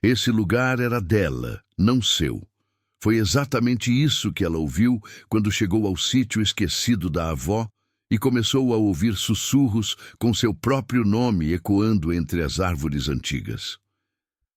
Esse lugar era dela, não seu. Foi exatamente isso que ela ouviu quando chegou ao sítio esquecido da avó e começou a ouvir sussurros com seu próprio nome ecoando entre as árvores antigas.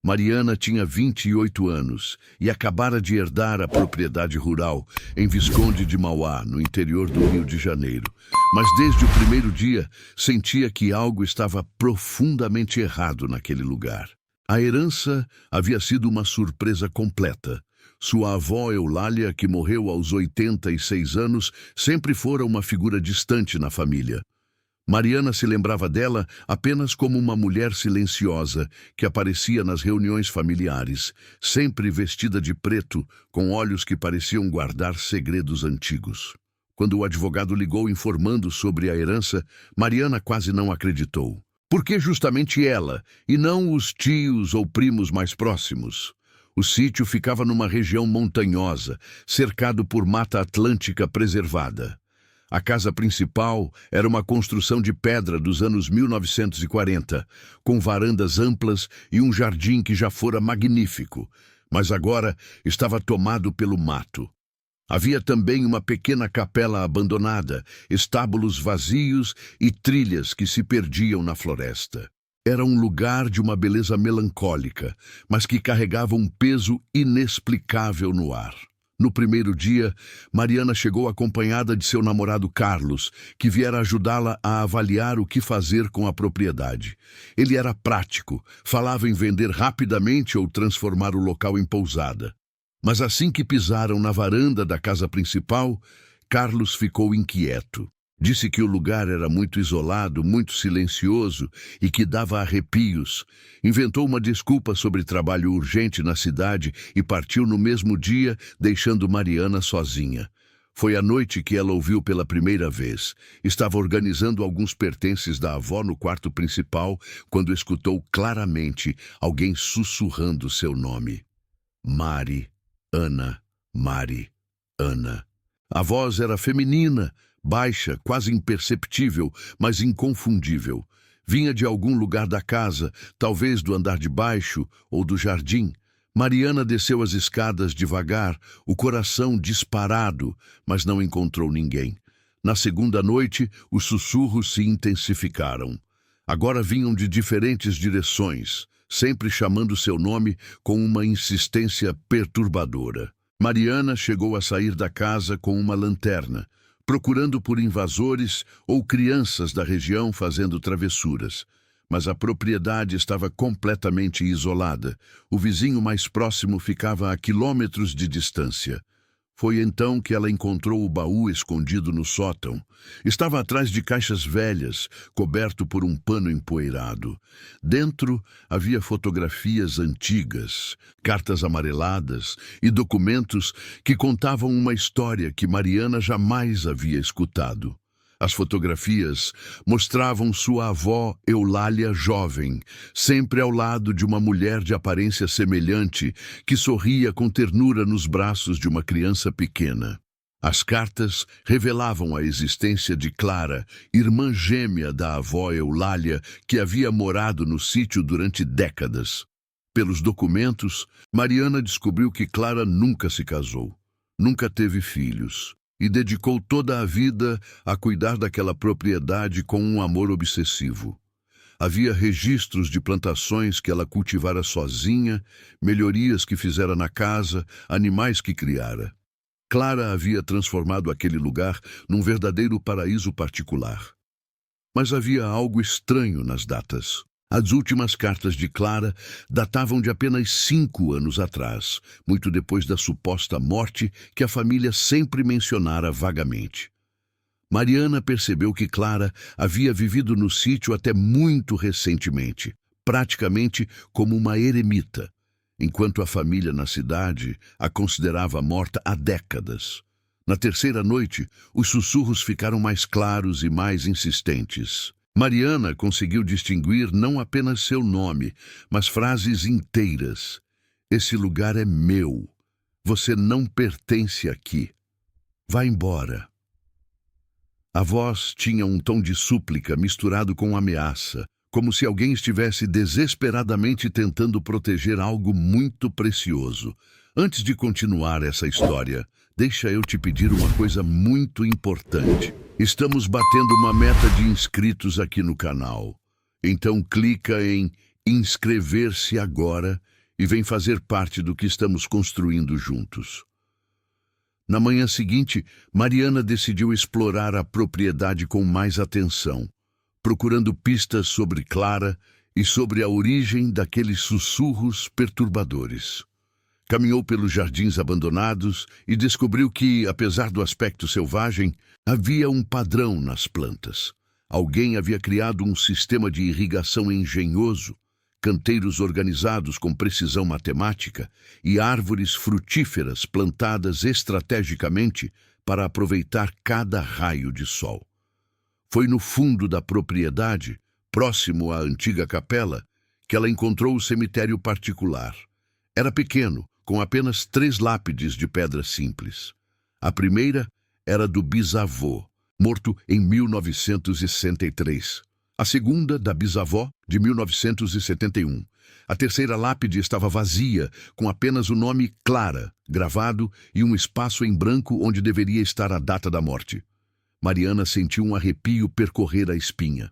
Mariana tinha 28 anos e acabara de herdar a propriedade rural em Visconde de Mauá, no interior do Rio de Janeiro. Mas desde o primeiro dia sentia que algo estava profundamente errado naquele lugar. A herança havia sido uma surpresa completa. Sua avó Eulália, que morreu aos 86 anos, sempre fora uma figura distante na família. Mariana se lembrava dela apenas como uma mulher silenciosa que aparecia nas reuniões familiares, sempre vestida de preto, com olhos que pareciam guardar segredos antigos. Quando o advogado ligou informando sobre a herança, Mariana quase não acreditou. Por que justamente ela, e não os tios ou primos mais próximos? O sítio ficava numa região montanhosa, cercado por mata atlântica preservada. A casa principal era uma construção de pedra dos anos 1940, com varandas amplas e um jardim que já fora magnífico, mas agora estava tomado pelo mato. Havia também uma pequena capela abandonada, estábulos vazios e trilhas que se perdiam na floresta. Era um lugar de uma beleza melancólica, mas que carregava um peso inexplicável no ar. No primeiro dia, Mariana chegou acompanhada de seu namorado Carlos, que viera ajudá-la a avaliar o que fazer com a propriedade. Ele era prático, falava em vender rapidamente ou transformar o local em pousada. Mas assim que pisaram na varanda da casa principal, Carlos ficou inquieto. Disse que o lugar era muito isolado, muito silencioso e que dava arrepios. Inventou uma desculpa sobre trabalho urgente na cidade e partiu no mesmo dia, deixando Mariana sozinha. Foi à noite que ela ouviu pela primeira vez. Estava organizando alguns pertences da avó no quarto principal, quando escutou claramente alguém sussurrando seu nome. Mari, Ana, Mari, Ana. A voz era feminina, baixa, quase imperceptível, mas inconfundível. Vinha de algum lugar da casa, talvez do andar de baixo ou do jardim. Mariana desceu as escadas devagar, o coração disparado, mas não encontrou ninguém. Na segunda noite, os sussurros se intensificaram. Agora vinham de diferentes direções, sempre chamando seu nome com uma insistência perturbadora. Mariana chegou a sair da casa com uma lanterna, procurando por invasores ou crianças da região fazendo travessuras. Mas a propriedade estava completamente isolada. O vizinho mais próximo ficava a quilômetros de distância. Foi então que ela encontrou o baú escondido no sótão. Estava atrás de caixas velhas, coberto por um pano empoeirado. Dentro havia fotografias antigas, cartas amareladas e documentos que contavam uma história que Mariana jamais havia escutado. As fotografias mostravam sua avó Eulália jovem, sempre ao lado de uma mulher de aparência semelhante que sorria com ternura nos braços de uma criança pequena. As cartas revelavam a existência de Clara, irmã gêmea da avó Eulália, que havia morado no sítio durante décadas. Pelos documentos, Mariana descobriu que Clara nunca se casou, nunca teve filhos, e dedicou toda a vida a cuidar daquela propriedade com um amor obsessivo. Havia registros de plantações que ela cultivara sozinha, melhorias que fizera na casa, animais que criara. Clara havia transformado aquele lugar num verdadeiro paraíso particular. Mas havia algo estranho nas datas. As últimas cartas de Clara datavam de apenas 5 anos atrás, muito depois da suposta morte que a família sempre mencionara vagamente. Mariana percebeu que Clara havia vivido no sítio até muito recentemente, praticamente como uma eremita, enquanto a família na cidade a considerava morta há décadas. Na terceira noite, os sussurros ficaram mais claros e mais insistentes. Mariana conseguiu distinguir não apenas seu nome, mas frases inteiras. Esse lugar é meu. Você não pertence aqui. Vá embora. A voz tinha um tom de súplica misturado com ameaça, como se alguém estivesse desesperadamente tentando proteger algo muito precioso. Antes de continuar essa história, deixa eu te pedir uma coisa muito importante. Estamos batendo uma meta de inscritos aqui no canal. Então clica em inscrever-se agora e vem fazer parte do que estamos construindo juntos. Na manhã seguinte, Mariana decidiu explorar a propriedade com mais atenção, procurando pistas sobre Clara e sobre a origem daqueles sussurros perturbadores. Caminhou pelos jardins abandonados e descobriu que, apesar do aspecto selvagem, havia um padrão nas plantas. Alguém havia criado um sistema de irrigação engenhoso, canteiros organizados com precisão matemática e árvores frutíferas plantadas estrategicamente para aproveitar cada raio de sol. Foi no fundo da propriedade, próximo à antiga capela, que ela encontrou o cemitério particular. Era pequeno, com apenas 3 lápides de pedra simples. A primeira era do bisavô, morto em 1963. A segunda, da bisavó, de 1971. A terceira lápide estava vazia, com apenas o nome Clara, gravado, e um espaço em branco onde deveria estar a data da morte. Mariana sentiu um arrepio percorrer a espinha.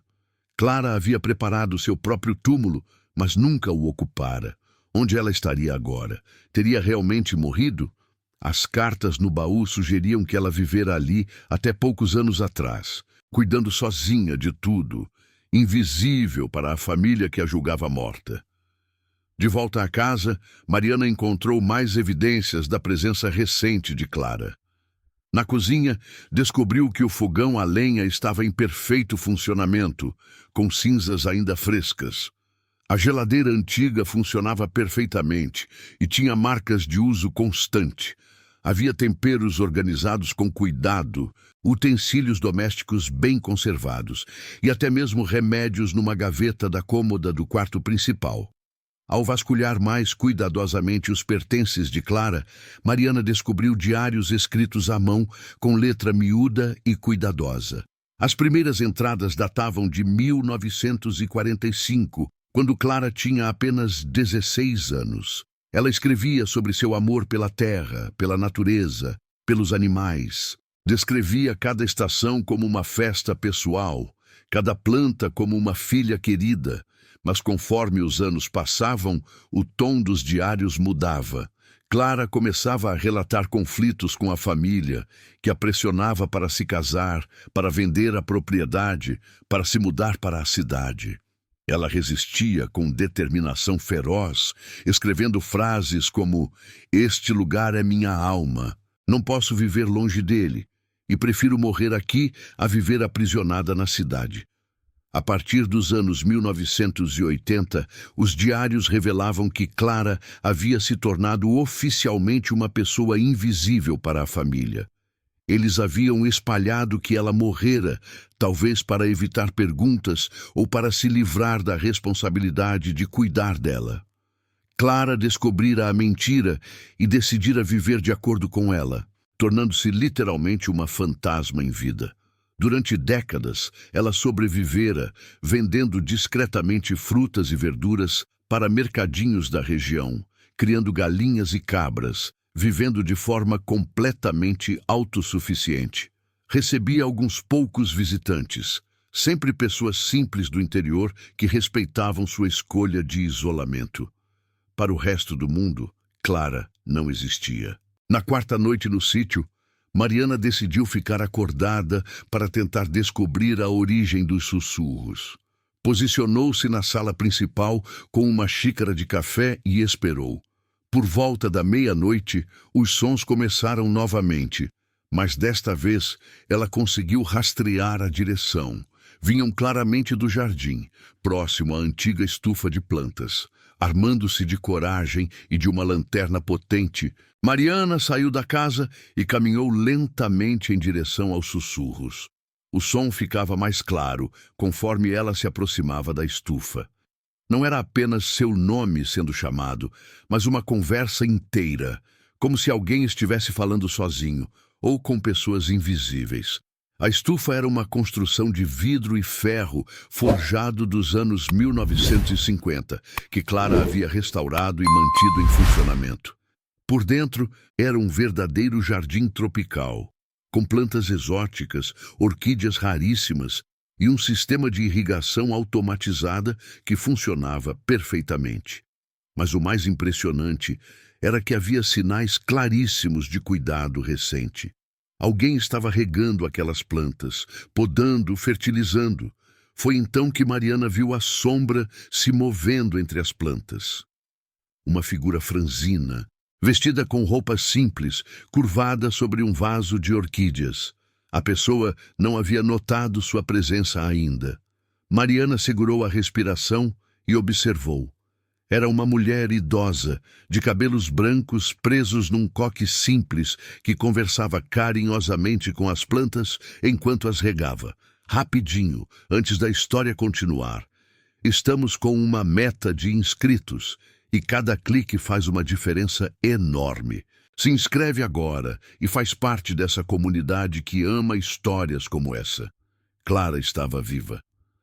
Clara havia preparado seu próprio túmulo, mas nunca o ocupara. Onde ela estaria agora? Teria realmente morrido? As cartas no baú sugeriam que ela vivera ali até poucos anos atrás, cuidando sozinha de tudo, invisível para a família que a julgava morta. De volta à casa, Mariana encontrou mais evidências da presença recente de Clara. Na cozinha, descobriu que o fogão a lenha estava em perfeito funcionamento, com cinzas ainda frescas. A geladeira antiga funcionava perfeitamente e tinha marcas de uso constante. Havia temperos organizados com cuidado, utensílios domésticos bem conservados e até mesmo remédios numa gaveta da cômoda do quarto principal. Ao vasculhar mais cuidadosamente os pertences de Clara, Mariana descobriu diários escritos à mão com letra miúda e cuidadosa. As primeiras entradas datavam de 1945, quando Clara tinha apenas 16 anos. Ela escrevia sobre seu amor pela terra, pela natureza, pelos animais. Descrevia cada estação como uma festa pessoal, cada planta como uma filha querida. Mas conforme os anos passavam, o tom dos diários mudava. Clara começava a relatar conflitos com a família, que a pressionava para se casar, para vender a propriedade, para se mudar para a cidade. Ela resistia com determinação feroz, escrevendo frases como: "Este lugar é minha alma, não posso viver longe dele, e prefiro morrer aqui a viver aprisionada na cidade." A partir dos anos 1980, os diários revelavam que Clara havia se tornado oficialmente uma pessoa invisível para a família. Eles haviam espalhado que ela morrera, talvez para evitar perguntas ou para se livrar da responsabilidade de cuidar dela. Clara descobrira a mentira e decidira viver de acordo com ela, tornando-se literalmente uma fantasma em vida. Durante décadas, ela sobrevivera, vendendo discretamente frutas e verduras para mercadinhos da região, criando galinhas e cabras, vivendo de forma completamente autossuficiente. Recebia alguns poucos visitantes, sempre pessoas simples do interior que respeitavam sua escolha de isolamento. Para o resto do mundo, Clara não existia. Na quarta noite no sítio, Mariana decidiu ficar acordada para tentar descobrir a origem dos sussurros. Posicionou-se na sala principal com uma xícara de café e esperou. Por volta da meia-noite, os sons começaram novamente, mas desta vez ela conseguiu rastrear a direção. Vinham claramente do jardim, próximo à antiga estufa de plantas. Armando-se de coragem e de uma lanterna potente, Mariana saiu da casa e caminhou lentamente em direção aos sussurros. O som ficava mais claro conforme ela se aproximava da estufa. Não era apenas seu nome sendo chamado, mas uma conversa inteira, como se alguém estivesse falando sozinho ou com pessoas invisíveis. A estufa era uma construção de vidro e ferro forjado dos anos 1950, que Clara havia restaurado e mantido em funcionamento. Por dentro era um verdadeiro jardim tropical, com plantas exóticas, orquídeas raríssimas e um sistema de irrigação automatizada que funcionava perfeitamente. Mas o mais impressionante era que havia sinais claríssimos de cuidado recente. Alguém estava regando aquelas plantas, podando, fertilizando. Foi então que Mariana viu a sombra se movendo entre as plantas. Uma figura franzina, vestida com roupas simples, curvada sobre um vaso de orquídeas. A pessoa não havia notado sua presença ainda. Mariana segurou a respiração e observou. Era uma mulher idosa, de cabelos brancos presos num coque simples, que conversava carinhosamente com as plantas enquanto as regava. Rapidinho, antes da história continuar. Estamos com uma meta de inscritos e cada clique faz uma diferença enorme. Se inscreve agora e faz parte dessa comunidade que ama histórias como essa. Clara estava viva.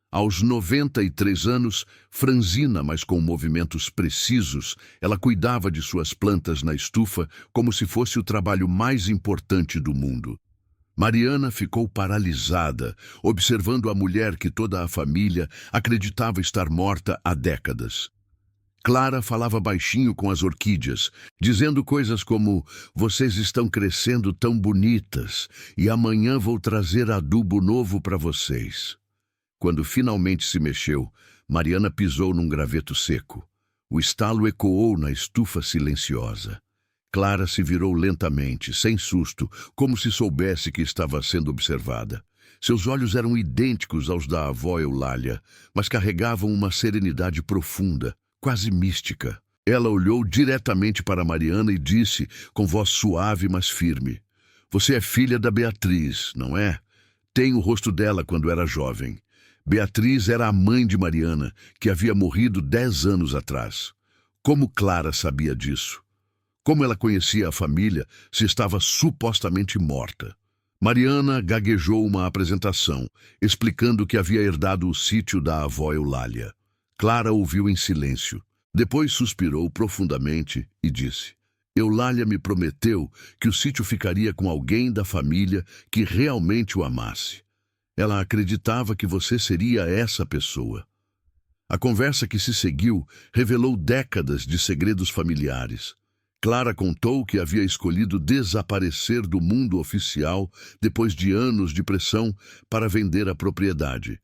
Aos 93 anos, franzina, mas com movimentos precisos, ela cuidava de suas plantas na estufa como se fosse o trabalho mais importante do mundo. Mariana ficou paralisada, observando a mulher que toda a família acreditava estar morta há décadas. Clara falava baixinho com as orquídeas, dizendo coisas como: "Vocês estão crescendo tão bonitas e amanhã vou trazer adubo novo para vocês." Quando finalmente se mexeu, Mariana pisou num graveto seco. O estalo ecoou na estufa silenciosa. Clara se virou lentamente, sem susto, como se soubesse que estava sendo observada. Seus olhos eram idênticos aos da avó Eulália, mas carregavam uma serenidade profunda, quase mística. Ela olhou diretamente para Mariana e disse, com voz suave mas firme: "Você é filha da Beatriz, não é? Tem o rosto dela quando era jovem." Beatriz era a mãe de Mariana, que havia morrido 10 anos atrás. Como Clara sabia disso? Como ela conhecia a família se estava supostamente morta? Mariana gaguejou uma apresentação, explicando que havia herdado o sítio da avó Eulália. Clara ouviu em silêncio. Depois suspirou profundamente e disse: "Eulália me prometeu que o sítio ficaria com alguém da família que realmente o amasse. Ela acreditava que você seria essa pessoa." A conversa que se seguiu revelou décadas de segredos familiares. Clara contou que havia escolhido desaparecer do mundo oficial depois de anos de pressão para vender a propriedade.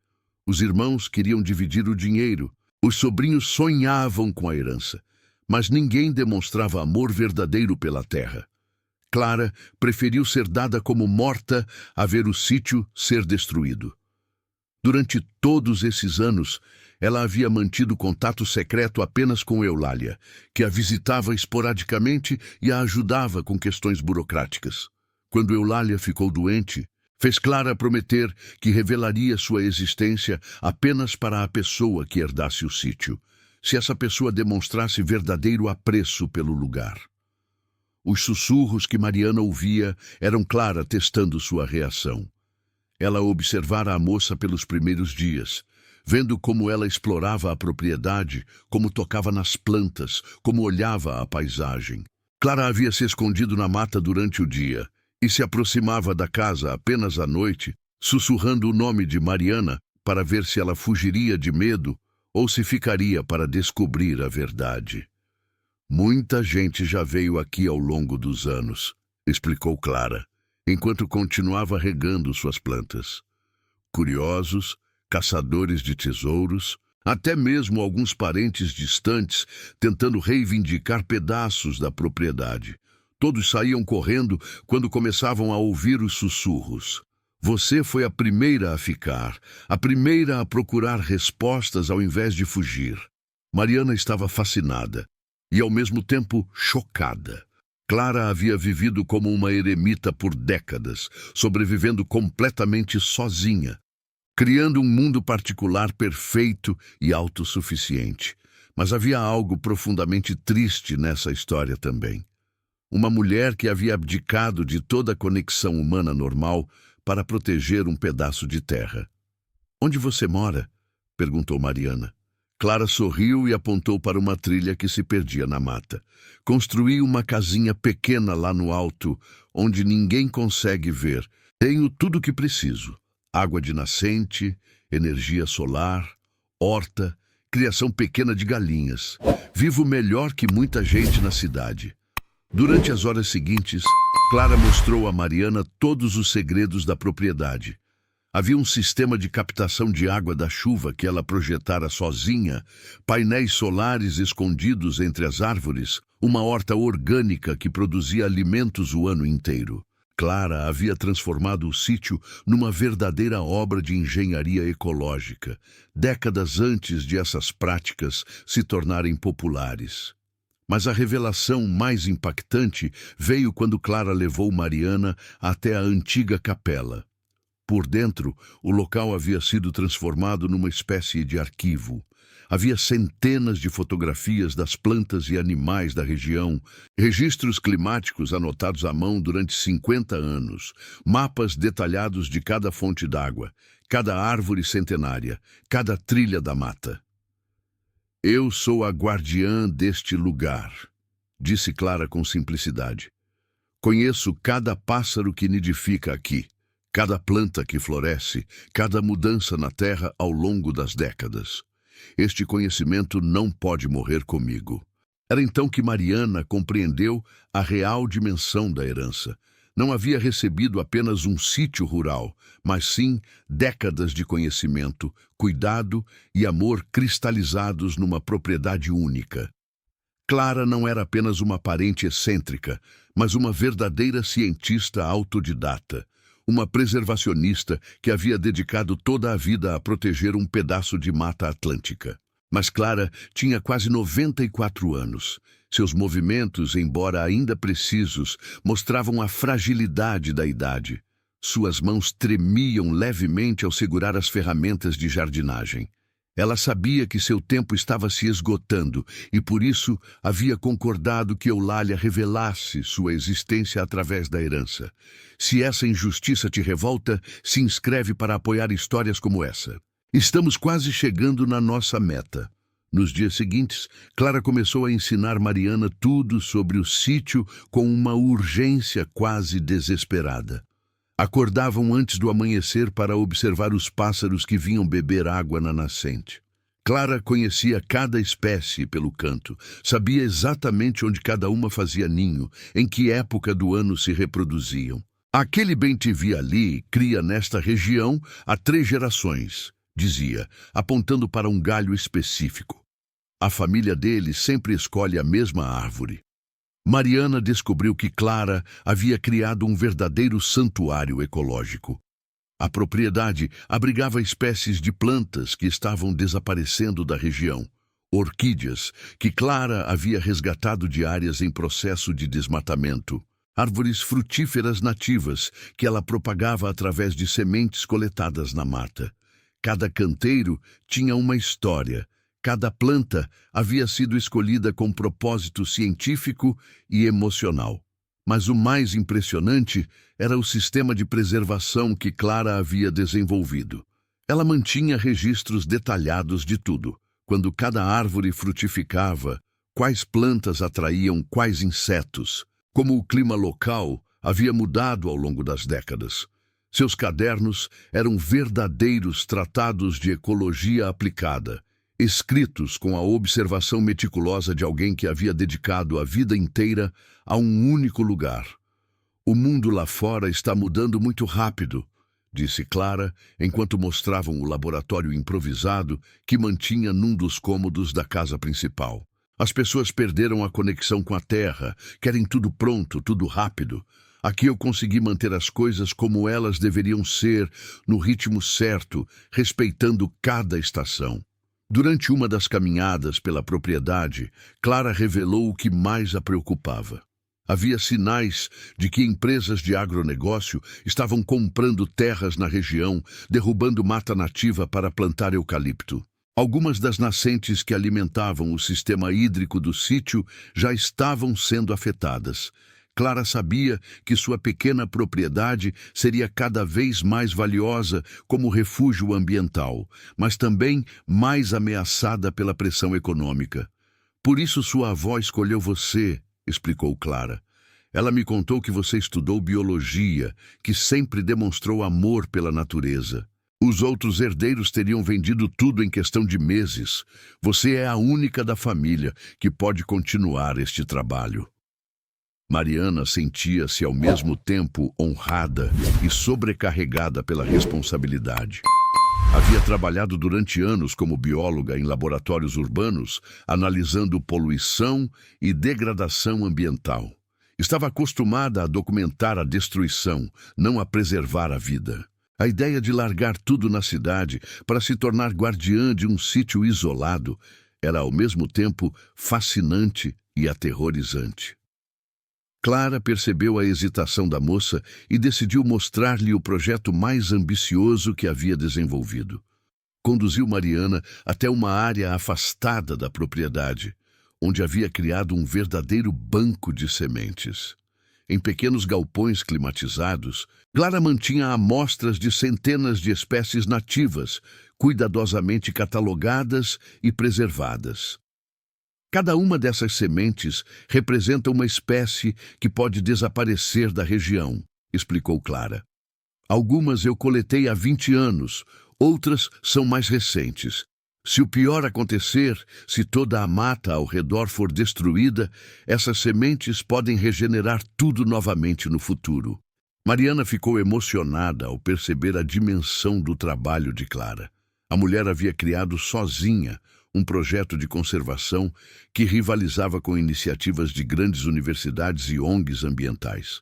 Os irmãos queriam dividir o dinheiro, os sobrinhos sonhavam com a herança, mas ninguém demonstrava amor verdadeiro pela terra. Clara preferiu ser dada como morta a ver o sítio ser destruído. Durante todos esses anos, ela havia mantido contato secreto apenas com Eulália, que a visitava esporadicamente e a ajudava com questões burocráticas. Quando Eulália ficou doente, fez Clara prometer que revelaria sua existência apenas para a pessoa que herdasse o sítio, se essa pessoa demonstrasse verdadeiro apreço pelo lugar. Os sussurros que Mariana ouvia eram Clara testando sua reação. Ela observara a moça pelos primeiros dias, vendo como ela explorava a propriedade, como tocava nas plantas, como olhava a paisagem. Clara havia se escondido na mata durante o dia e se aproximava da casa apenas à noite, sussurrando o nome de Mariana para ver se ela fugiria de medo ou se ficaria para descobrir a verdade. "Muita gente já veio aqui ao longo dos anos", explicou Clara, enquanto continuava regando suas plantas. "Curiosos, caçadores de tesouros, até mesmo alguns parentes distantes tentando reivindicar pedaços da propriedade. Todos saíam correndo quando começavam a ouvir os sussurros. Você foi a primeira a ficar, a primeira a procurar respostas ao invés de fugir." Mariana estava fascinada e, ao mesmo tempo, chocada. Clara havia vivido como uma eremita por décadas, sobrevivendo completamente sozinha, criando um mundo particular perfeito e autossuficiente. Mas havia algo profundamente triste nessa história também. Uma mulher que havia abdicado de toda a conexão humana normal para proteger um pedaço de terra. "Onde você mora?" perguntou Mariana. Clara sorriu e apontou para uma trilha que se perdia na mata. "Construí uma casinha pequena lá no alto, onde ninguém consegue ver. Tenho tudo o que preciso: água de nascente, energia solar, horta, criação pequena de galinhas. Vivo melhor que muita gente na cidade." Durante as horas seguintes, Clara mostrou a Mariana todos os segredos da propriedade. Havia um sistema de captação de água da chuva que ela projetara sozinha, painéis solares escondidos entre as árvores, uma horta orgânica que produzia alimentos o ano inteiro. Clara havia transformado o sítio numa verdadeira obra de engenharia ecológica, décadas antes de essas práticas se tornarem populares. Mas a revelação mais impactante veio quando Clara levou Mariana até a antiga capela. Por dentro, o local havia sido transformado numa espécie de arquivo. Havia centenas de fotografias das plantas e animais da região, registros climáticos anotados à mão durante 50 anos, mapas detalhados de cada fonte d'água, cada árvore centenária, cada trilha da mata. "Eu sou a guardiã deste lugar", disse Clara com simplicidade. "Conheço cada pássaro que nidifica aqui, cada planta que floresce, cada mudança na terra ao longo das décadas. Este conhecimento não pode morrer comigo." Era então que Mariana compreendeu a real dimensão da herança. Não havia recebido apenas um sítio rural, mas sim décadas de conhecimento, cuidado e amor cristalizados numa propriedade única. Clara não era apenas uma parente excêntrica, mas uma verdadeira cientista autodidata, uma preservacionista que havia dedicado toda a vida a proteger um pedaço de mata atlântica. Mas Clara tinha quase 94 anos. Seus movimentos, embora ainda precisos, mostravam a fragilidade da idade. Suas mãos tremiam levemente ao segurar as ferramentas de jardinagem. Ela sabia que seu tempo estava se esgotando e, por isso, havia concordado que Eulália revelasse sua existência através da herança. Se essa injustiça te revolta, se inscreve para apoiar histórias como essa. Estamos quase chegando na nossa meta. Nos dias seguintes, Clara começou a ensinar Mariana tudo sobre o sítio com uma urgência quase desesperada. Acordavam antes do amanhecer para observar os pássaros que vinham beber água na nascente. Clara conhecia cada espécie pelo canto, sabia exatamente onde cada uma fazia ninho, em que época do ano se reproduziam. "Aquele bem-te-vi ali cria nesta região há 3 gerações", dizia, apontando para um galho específico. "A família dele sempre escolhe a mesma árvore." Mariana descobriu que Clara havia criado um verdadeiro santuário ecológico. A propriedade abrigava espécies de plantas que estavam desaparecendo da região, orquídeas que Clara havia resgatado de áreas em processo de desmatamento, árvores frutíferas nativas que ela propagava através de sementes coletadas na mata. Cada canteiro tinha uma história. Cada planta havia sido escolhida com propósito científico e emocional. Mas o mais impressionante era o sistema de preservação que Clara havia desenvolvido. Ela mantinha registros detalhados de tudo. Quando cada árvore frutificava, quais plantas atraíam quais insetos, como o clima local havia mudado ao longo das décadas. Seus cadernos eram verdadeiros tratados de ecologia aplicada, escritos com a observação meticulosa de alguém que havia dedicado a vida inteira a um único lugar. "O mundo lá fora está mudando muito rápido", disse Clara, enquanto mostravam o laboratório improvisado que mantinha num dos cômodos da casa principal. "As pessoas perderam a conexão com a terra, querem tudo pronto, tudo rápido. Aqui eu consegui manter as coisas como elas deveriam ser, no ritmo certo, respeitando cada estação." Durante uma das caminhadas pela propriedade, Clara revelou o que mais a preocupava. Havia sinais de que empresas de agronegócio estavam comprando terras na região, derrubando mata nativa para plantar eucalipto. Algumas das nascentes que alimentavam o sistema hídrico do sítio já estavam sendo afetadas. Clara sabia que sua pequena propriedade seria cada vez mais valiosa como refúgio ambiental, mas também mais ameaçada pela pressão econômica. Por isso sua avó escolheu você, explicou Clara. Ela me contou que você estudou biologia, que sempre demonstrou amor pela natureza. Os outros herdeiros teriam vendido tudo em questão de meses. Você é a única da família que pode continuar este trabalho. Mariana sentia-se ao mesmo tempo honrada e sobrecarregada pela responsabilidade. Havia trabalhado durante anos como bióloga em laboratórios urbanos, analisando poluição e degradação ambiental. Estava acostumada a documentar a destruição, não a preservar a vida. A ideia de largar tudo na cidade para se tornar guardiã de um sítio isolado era ao mesmo tempo fascinante e aterrorizante. Clara percebeu a hesitação da moça e decidiu mostrar-lhe o projeto mais ambicioso que havia desenvolvido. Conduziu Mariana até uma área afastada da propriedade, onde havia criado um verdadeiro banco de sementes. Em pequenos galpões climatizados, Clara mantinha amostras de centenas de espécies nativas, cuidadosamente catalogadas e preservadas. Cada uma dessas sementes representa uma espécie que pode desaparecer da região, explicou Clara. Algumas eu coletei há 20 anos, outras são mais recentes. Se o pior acontecer, se toda a mata ao redor for destruída, essas sementes podem regenerar tudo novamente no futuro. Mariana ficou emocionada ao perceber a dimensão do trabalho de Clara. A mulher havia criado sozinha um projeto de conservação que rivalizava com iniciativas de grandes universidades e ONGs ambientais.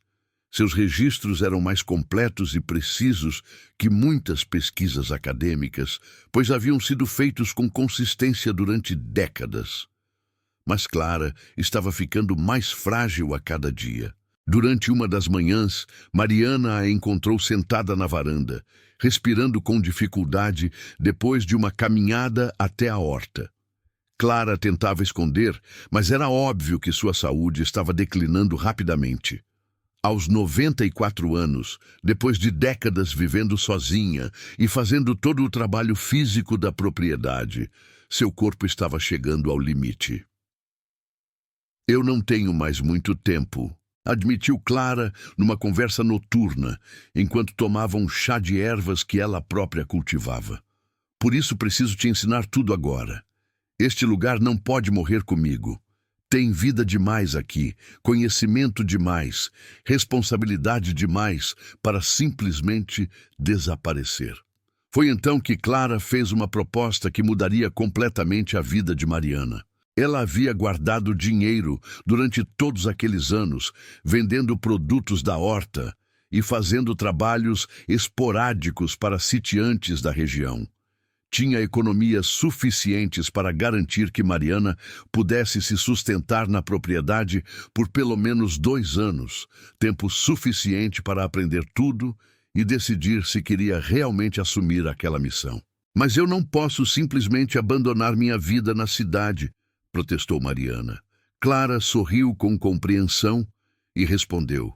Seus registros eram mais completos e precisos que muitas pesquisas acadêmicas, pois haviam sido feitos com consistência durante décadas. Mas Clara estava ficando mais frágil a cada dia. Durante uma das manhãs, Mariana a encontrou sentada na varanda, respirando com dificuldade depois de uma caminhada até a horta. Clara tentava esconder, mas era óbvio que sua saúde estava declinando rapidamente. Aos 94 anos, depois de décadas vivendo sozinha e fazendo todo o trabalho físico da propriedade, seu corpo estava chegando ao limite. Eu não tenho mais muito tempo, admitiu Clara numa conversa noturna, enquanto tomava um chá de ervas que ela própria cultivava. Por isso preciso te ensinar tudo agora. Este lugar não pode morrer comigo. Tem vida demais aqui, conhecimento demais, responsabilidade demais para simplesmente desaparecer. Foi então que Clara fez uma proposta que mudaria completamente a vida de Mariana. Ela havia guardado dinheiro durante todos aqueles anos, vendendo produtos da horta e fazendo trabalhos esporádicos para sitiantes da região. Tinha economias suficientes para garantir que Mariana pudesse se sustentar na propriedade por pelo menos 2 anos, tempo suficiente para aprender tudo e decidir se queria realmente assumir aquela missão. Mas eu não posso simplesmente abandonar minha vida na cidade, protestou Mariana. Clara sorriu com compreensão e respondeu: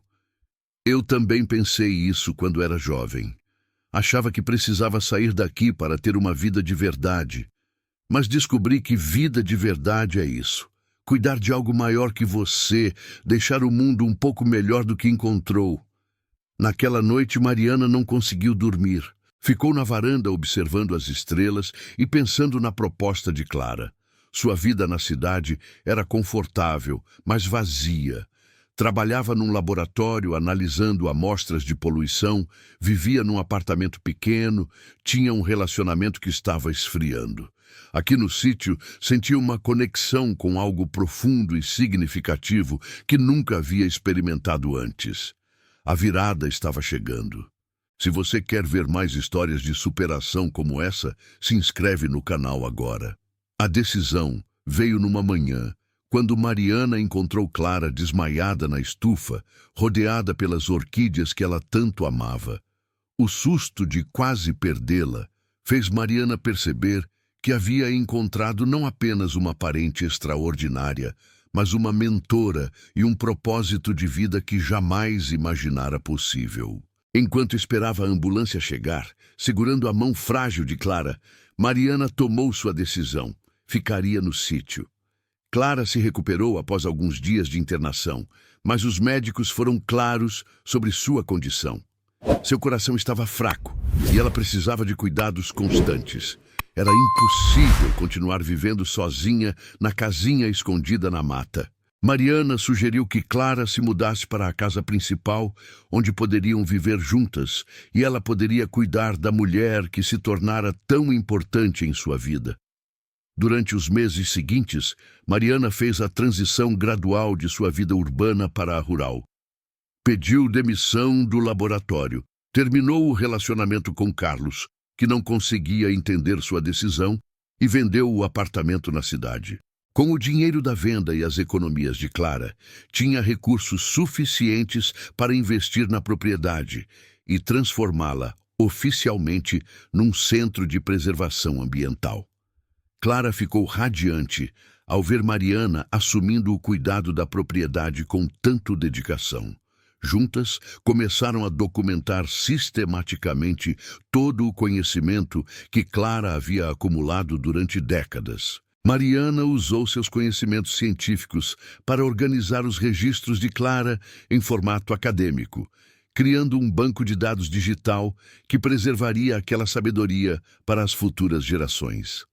eu também pensei isso quando era jovem. Achava que precisava sair daqui para ter uma vida de verdade. Mas descobri que vida de verdade é isso. Cuidar de algo maior que você, deixar o mundo um pouco melhor do que encontrou. Naquela noite, Mariana não conseguiu dormir. Ficou na varanda observando as estrelas e pensando na proposta de Clara. Sua vida na cidade era confortável, mas vazia. Trabalhava num laboratório analisando amostras de poluição, vivia num apartamento pequeno, tinha um relacionamento que estava esfriando. Aqui no sítio, sentia uma conexão com algo profundo e significativo que nunca havia experimentado antes. A virada estava chegando. Se você quer ver mais histórias de superação como essa, se inscreve no canal agora. A decisão veio numa manhã, quando Mariana encontrou Clara desmaiada na estufa, rodeada pelas orquídeas que ela tanto amava. O susto de quase perdê-la fez Mariana perceber que havia encontrado não apenas uma parente extraordinária, mas uma mentora e um propósito de vida que jamais imaginara possível. Enquanto esperava a ambulância chegar, segurando a mão frágil de Clara, Mariana tomou sua decisão. Ficaria no sítio. Clara se recuperou após alguns dias de internação, mas os médicos foram claros sobre sua condição. Seu coração estava fraco e ela precisava de cuidados constantes. Era impossível continuar vivendo sozinha na casinha escondida na mata. Mariana sugeriu que Clara se mudasse para a casa principal, onde poderiam viver juntas, e ela poderia cuidar da mulher que se tornara tão importante em sua vida. Durante os meses seguintes, Mariana fez a transição gradual de sua vida urbana para a rural. Pediu demissão do laboratório, terminou o relacionamento com Carlos, que não conseguia entender sua decisão, e vendeu o apartamento na cidade. Com o dinheiro da venda e as economias de Clara, tinha recursos suficientes para investir na propriedade e transformá-la oficialmente num centro de preservação ambiental. Clara ficou radiante ao ver Mariana assumindo o cuidado da propriedade com tanto dedicação. Juntas, começaram a documentar sistematicamente todo o conhecimento que Clara havia acumulado durante décadas. Mariana usou seus conhecimentos científicos para organizar os registros de Clara em formato acadêmico, criando um banco de dados digital que preservaria aquela sabedoria para as futuras gerações.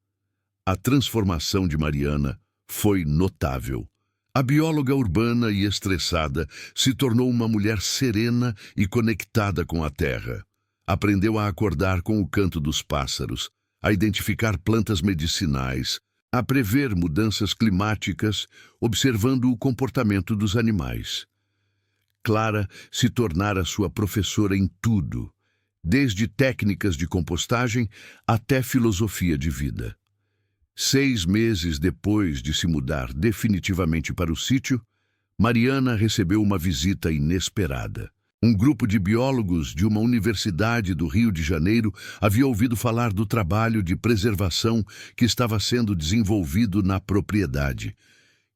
A transformação de Mariana foi notável. A bióloga urbana e estressada se tornou uma mulher serena e conectada com a terra. Aprendeu a acordar com o canto dos pássaros, a identificar plantas medicinais, a prever mudanças climáticas, observando o comportamento dos animais. Clara se tornara sua professora em tudo, desde técnicas de compostagem até filosofia de vida. 6 meses depois de se mudar definitivamente para o sítio, Mariana recebeu uma visita inesperada. Um grupo de biólogos de uma universidade do Rio de Janeiro havia ouvido falar do trabalho de preservação que estava sendo desenvolvido na propriedade.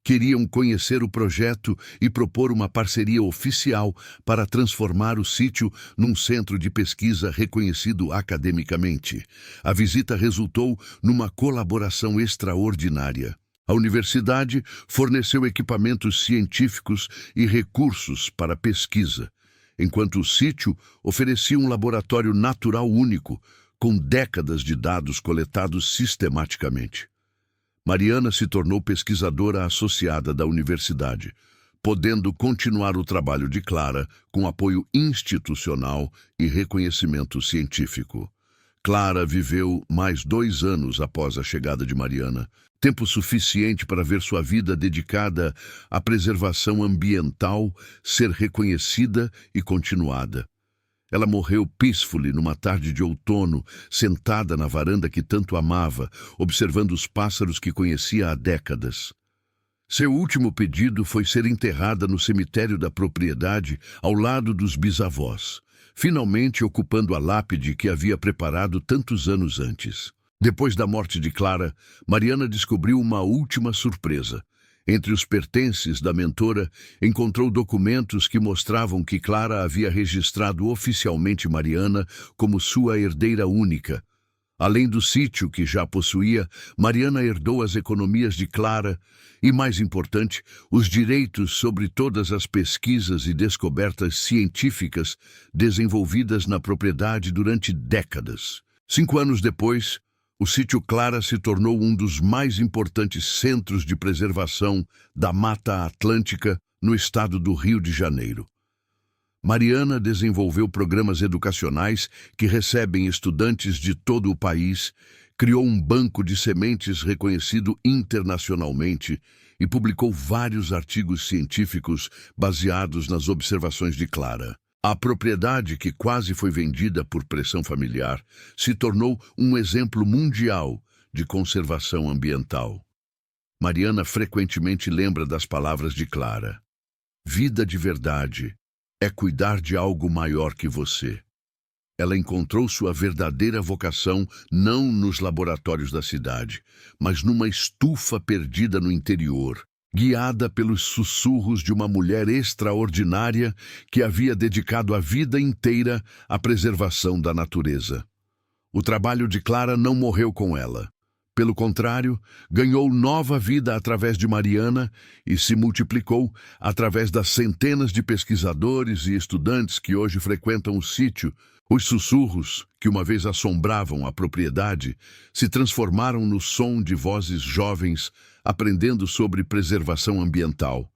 Queriam conhecer o projeto e propor uma parceria oficial para transformar o sítio num centro de pesquisa reconhecido academicamente. A visita resultou numa colaboração extraordinária. A universidade forneceu equipamentos científicos e recursos para pesquisa, enquanto o sítio oferecia um laboratório natural único, com décadas de dados coletados sistematicamente. Mariana se tornou pesquisadora associada da universidade, podendo continuar o trabalho de Clara com apoio institucional e reconhecimento científico. Clara viveu mais 2 anos após a chegada de Mariana, tempo suficiente para ver sua vida dedicada à preservação ambiental ser reconhecida e continuada. Ela morreu peacefully numa tarde de outono, sentada na varanda que tanto amava, observando os pássaros que conhecia há décadas. Seu último pedido foi ser enterrada no cemitério da propriedade ao lado dos bisavós, finalmente ocupando a lápide que havia preparado tantos anos antes. Depois da morte de Clara, Mariana descobriu uma última surpresa. Entre os pertences da mentora, encontrou documentos que mostravam que Clara havia registrado oficialmente Mariana como sua herdeira única. Além do sítio que já possuía, Mariana herdou as economias de Clara e, mais importante, os direitos sobre todas as pesquisas e descobertas científicas desenvolvidas na propriedade durante décadas. 5 anos depois, o sítio Clara se tornou um dos mais importantes centros de preservação da Mata Atlântica no estado do Rio de Janeiro. Mariana desenvolveu programas educacionais que recebem estudantes de todo o país, criou um banco de sementes reconhecido internacionalmente e publicou vários artigos científicos baseados nas observações de Clara. A propriedade, que quase foi vendida por pressão familiar, se tornou um exemplo mundial de conservação ambiental. Mariana frequentemente lembra das palavras de Clara. Vida de verdade é cuidar de algo maior que você. Ela encontrou sua verdadeira vocação não nos laboratórios da cidade, mas numa estufa perdida no interior, guiada pelos sussurros de uma mulher extraordinária que havia dedicado a vida inteira à preservação da natureza. O trabalho de Clara não morreu com ela. Pelo contrário, ganhou nova vida através de Mariana e se multiplicou através das centenas de pesquisadores e estudantes que hoje frequentam o sítio. Os sussurros, que uma vez assombravam a propriedade, se transformaram no som de vozes jovens aprendendo sobre preservação ambiental,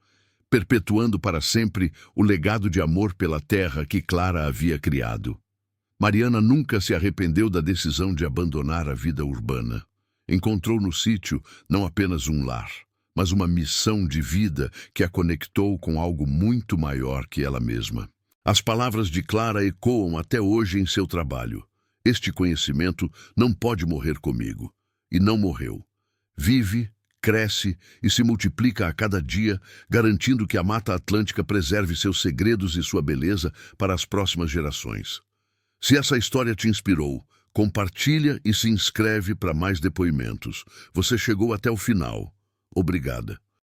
perpetuando para sempre o legado de amor pela terra que Clara havia criado. Mariana nunca se arrependeu da decisão de abandonar a vida urbana. Encontrou no sítio não apenas um lar, mas uma missão de vida que a conectou com algo muito maior que ela mesma. As palavras de Clara ecoam até hoje em seu trabalho. Este conhecimento não pode morrer comigo. E não morreu. Vive, cresce e se multiplica a cada dia, garantindo que a Mata Atlântica preserve seus segredos e sua beleza para as próximas gerações. Se essa história te inspirou, compartilha e se inscreve para mais depoimentos. Você chegou até o final. Obrigada.